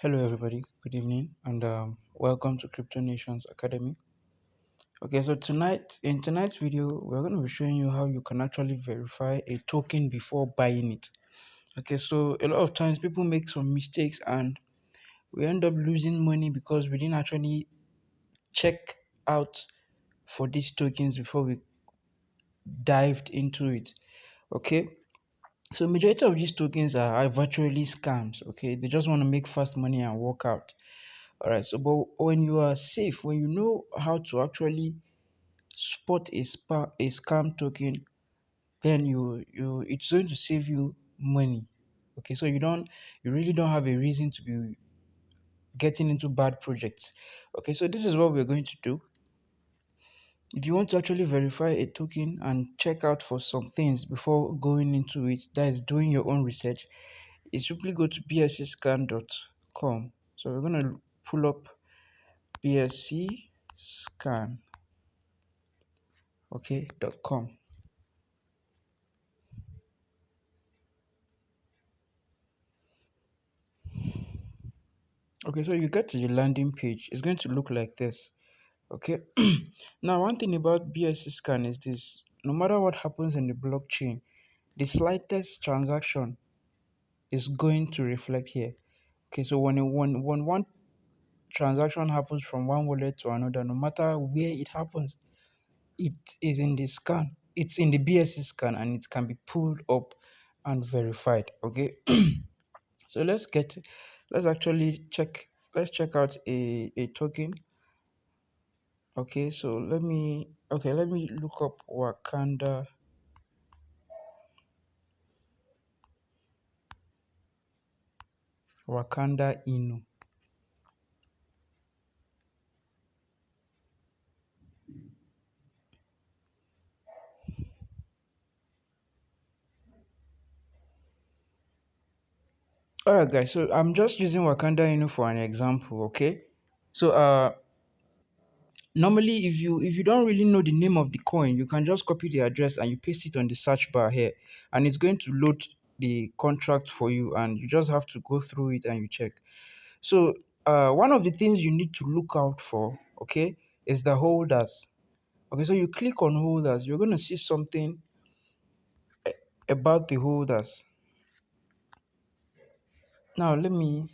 Hello, everybody. Good evening, and welcome to Crypto Nations Academy. Okay, so in tonight's video, we're going to be showing you how you can actually verify a token before buying it. Okay, so a lot of times people make some mistakes and we end up losing money because we didn't actually check out for these tokens before we dived into it. Okay, so majority of these tokens are virtually scams. Okay, they just want to make fast money and walk out. All right. So, but when you are safe, when you know how to actually spot a scam token, then you it's going to save you money. Okay. So you really don't have a reason to be getting into bad projects. Okay. So this is what we're going to do. If you want to actually verify a token and check out for some things before going into it, that is doing your own research, you simply go to bscscan.com. So we're going to pull up bscscan, .com. Okay, so you get to the landing page. It's going to look like this. Okay. Now, one thing about BSC scan is this: no matter what happens in the blockchain, the slightest transaction is going to reflect here. Okay, so when one transaction happens from one wallet to another, no matter where it happens, it is in the scan. It's in the BSC scan and it can be pulled up and verified. Okay. So let's actually check out a token. Okay, so let me look up Wakanda Inu. Alright guys, so I'm just using Wakanda Inu for an example, okay? So normally if you don't really know the name of the coin, you can just copy the address and you paste it on the search bar here, and it's going to load the contract for you, and you just have to go through it and you check. So one of the things you need to look out for, okay, is the holders. Okay, so you click on holders, you're going to see something about the holders. Now let me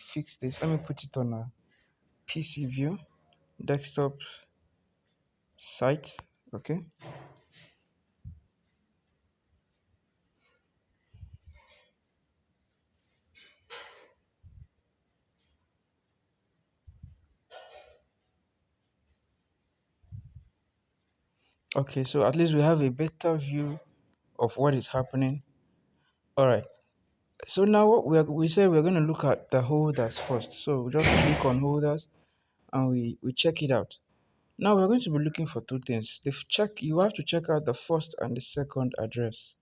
fix this. Let me put it on a PC view, desktop site. Okay. Okay, so at least we have a better view of what is happening. All right. So now we said we're going to look at the holders first. So we just click on holders and we check it out. Now we're going to be looking for two things. You have to check out the first and the second address.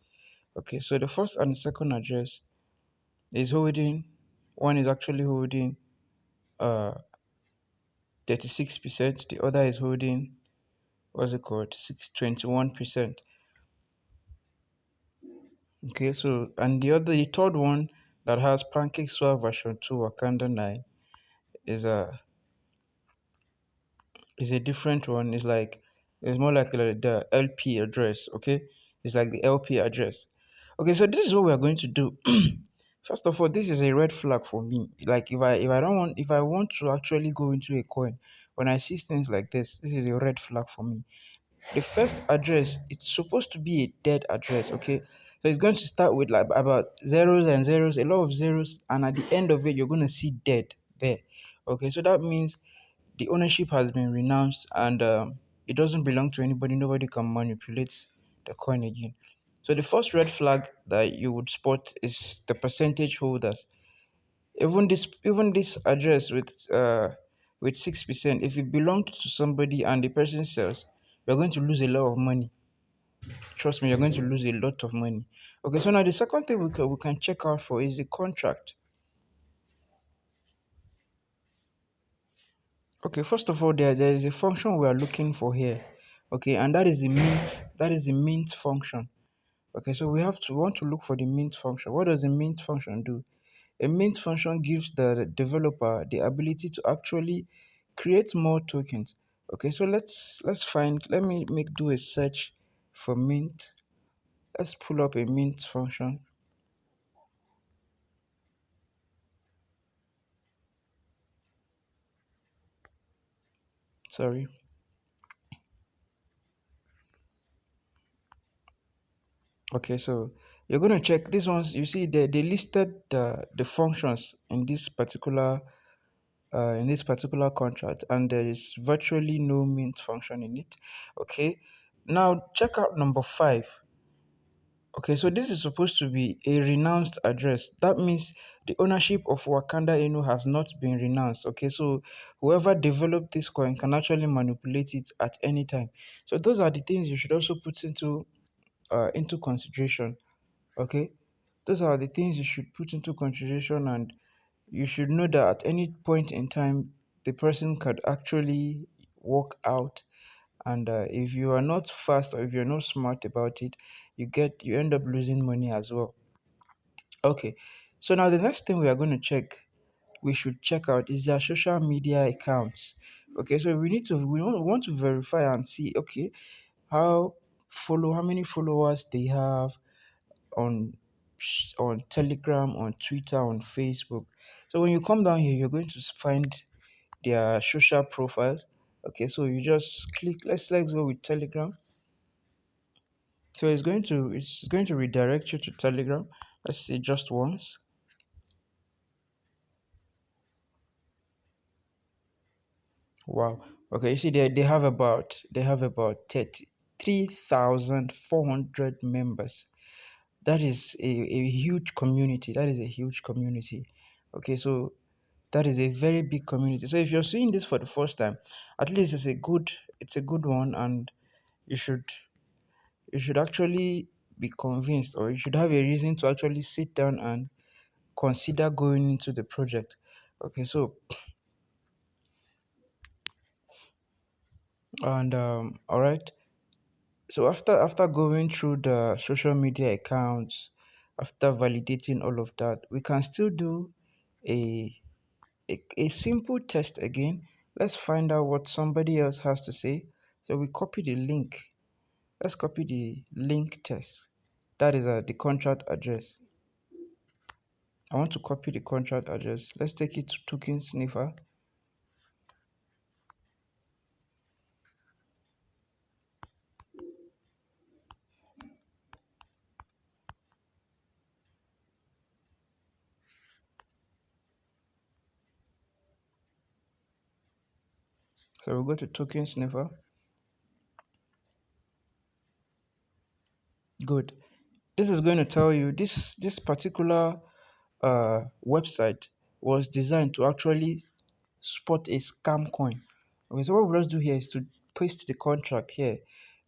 Okay, so the first and the second address is holding, one is actually holding uh 36%, the other is holding, what's it called, 21%. Okay, so and the third one that has Pancake Swap version 2 Wakanda 9 is a different one. It's more like the LP address. Okay, it's like the LP address. Okay, so this is what we are going to do. First of all, this is a red flag for me. Like if I want to actually go into a coin, when I see things like this is a red flag for me. The first address, it's supposed to be a dead address. Okay, so it's going to start with like about zeros and zeros, a lot of zeros, and at the end of it you're going to see dead there. Okay, so that means the ownership has been renounced, and it doesn't belong to anybody. Nobody can manipulate the coin again. So the first red flag that you would spot is the percentage holders. Even this address with 6%, if it belongs to somebody and the person sells, you're going to lose a lot of money. Trust me, you're going to lose a lot of money. Okay, so now the second thing we can check out for is the contract. Okay, first of all, there is a function we are looking for here. Okay, and that is the mint. That is the mint function. Okay, so we want to look for the mint function. What does the mint function do? A mint function gives the developer the ability to actually create more tokens. Okay, so let me make do a search for mint. Let's pull up a mint function. Sorry. Okay, so you're going to check these ones. You see, they listed the functions in this particular contract, and there is virtually no mint function in it. Okay, now check out number 5. Okay, so this is supposed to be a renounced address. That means the ownership of Wakanda Inu has not been renounced. Okay, so whoever developed this coin can actually manipulate it at any time. So those are the things you should also put into consideration. Okay, those are the things you should put into consideration, and you should know that at any point in time, the person could actually walk out. And if you are not fast, or if you're not smart about it, you end up losing money as well. Okay, so now the next thing we are going to we should check out is their social media accounts. Okay, so we want to verify and see, okay, how how many followers they have on on Telegram, on Twitter, on Facebook. So when you come down here, you're going to find their social profiles. Okay, so you just click. Let's go with Telegram. So it's going to redirect you to Telegram. Let's see just once. Wow. Okay, you see they have about 33,400 members. That is a huge community. That is a huge community. Okay, so that is a very big community. So if you're seeing this for the first time, at least it's a good one, and you should you should actually be convinced, or you should have a reason to actually sit down and consider going into the project. Okay, so and all right. So after going through the social media accounts, after validating all of that, we can still do a a simple test again. Let's find out what somebody else has to say. So we copy the link. Let's copy the link test. That is the contract address. I want to copy the contract address. Let's take it to token sniffer. So we'll go to token sniffer. Good. This is going to tell you this particular website was designed to actually spot a scam coin. Okay, so what we'll just do here is to paste the contract here,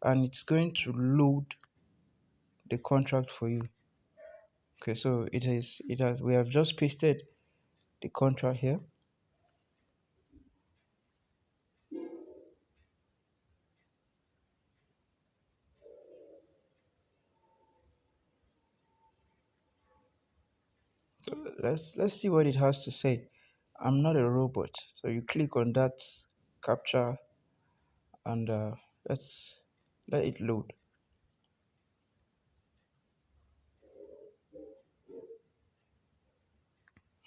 and it's going to load the contract for you. Okay, so it has we have just pasted the contract here. So let's see what it has to say. I'm not a robot. So you click on that capture, and let's let it load.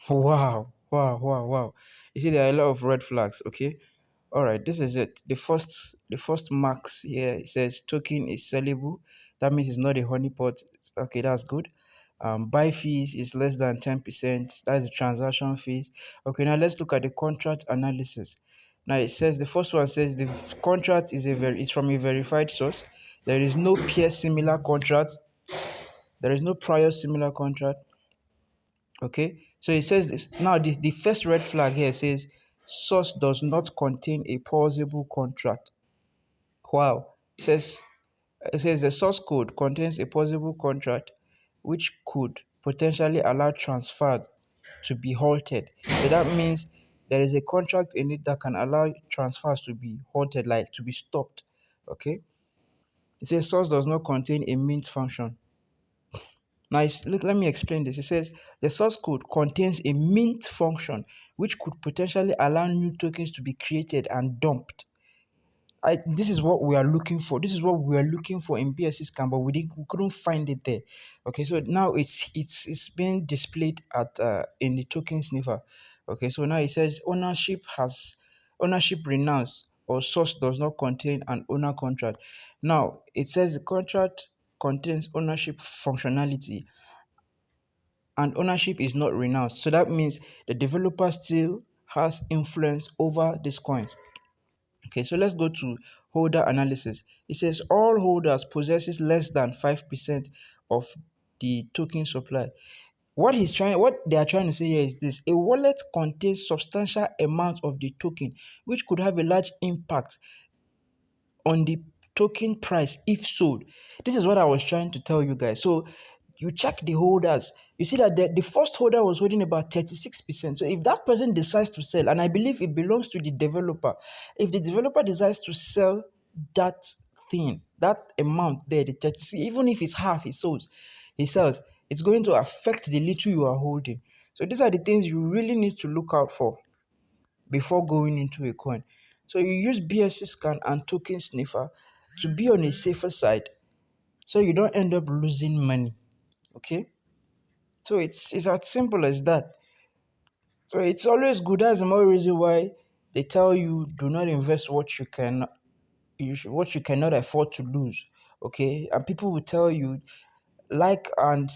Wow, wow, wow, wow. You see, there are a lot of red flags. Okay, all right, this is it. The first marks here, it says token is sellable. That means it's not a honeypot. Okay, that's good. Buy fees is less than 10%. That's the transaction fees. Okay, now let's look at the contract analysis. Now it says the first one says the contract is from a verified source. There is no peer similar contract. There is no prior similar contract. Okay, so it says this. Now the first red flag here says source does not contain a pausable contract. Wow. It says the source code contains a pausable contract which could potentially allow transfer to be halted. So that means there is a contract in it that can allow transfers to be halted, like to be stopped. Okay. It says source does not contain a mint function. Now, look, let me explain this. It says the source code contains a mint function which could potentially allow new tokens to be created and dumped. This is what we are looking for. This is what we are looking for in BSC scan, but we couldn't find it there. Okay, so now it's being displayed at in the token sniffer. Okay, so now it says ownership renounced or source does not contain an owner contract. Now it says the contract contains ownership functionality and ownership is not renounced. So that means the developer still has influence over these coins. Okay, so let's go to holder analysis. It says all holders possesses less than 5% of the token supply. What they are trying to say here is this: a wallet contains substantial amount of the token, which could have a large impact on the token price if sold. This is what I was trying to tell you guys. So you check the holders, you see that the first holder was holding about 36%. So if that person decides to sell, and I believe it belongs to the developer, if the developer decides to sell that thing, that amount there, the 36, even if it's half he sells, it's going to affect the little you are holding. So these are the things you really need to look out for before going into a coin. So you use BSC scan and token sniffer to be on a safer side so you don't end up losing money. Okay? So it's as simple as that. So it's always good. That's the more reason why they tell you do not invest what you cannot afford to lose. Okay? And people will tell you, like and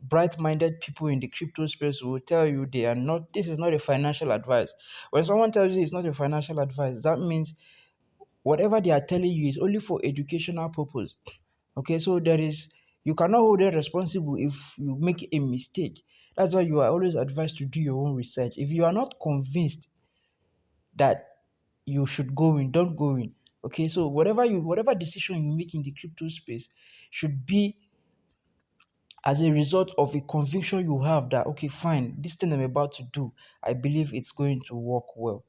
bright-minded people in the crypto space will tell you they are not this is not a financial advice. When someone tells you it's not a financial advice, that means whatever they are telling you is only for educational purpose. Okay, so you cannot hold them responsible if you make a mistake. That's why you are always advised to do your own research. If you are not convinced that you should go in, don't go in. Okay, so whatever decision you make in the crypto space should be as a result of a conviction you have that, okay, fine, this thing I'm about to do, I believe it's going to work well.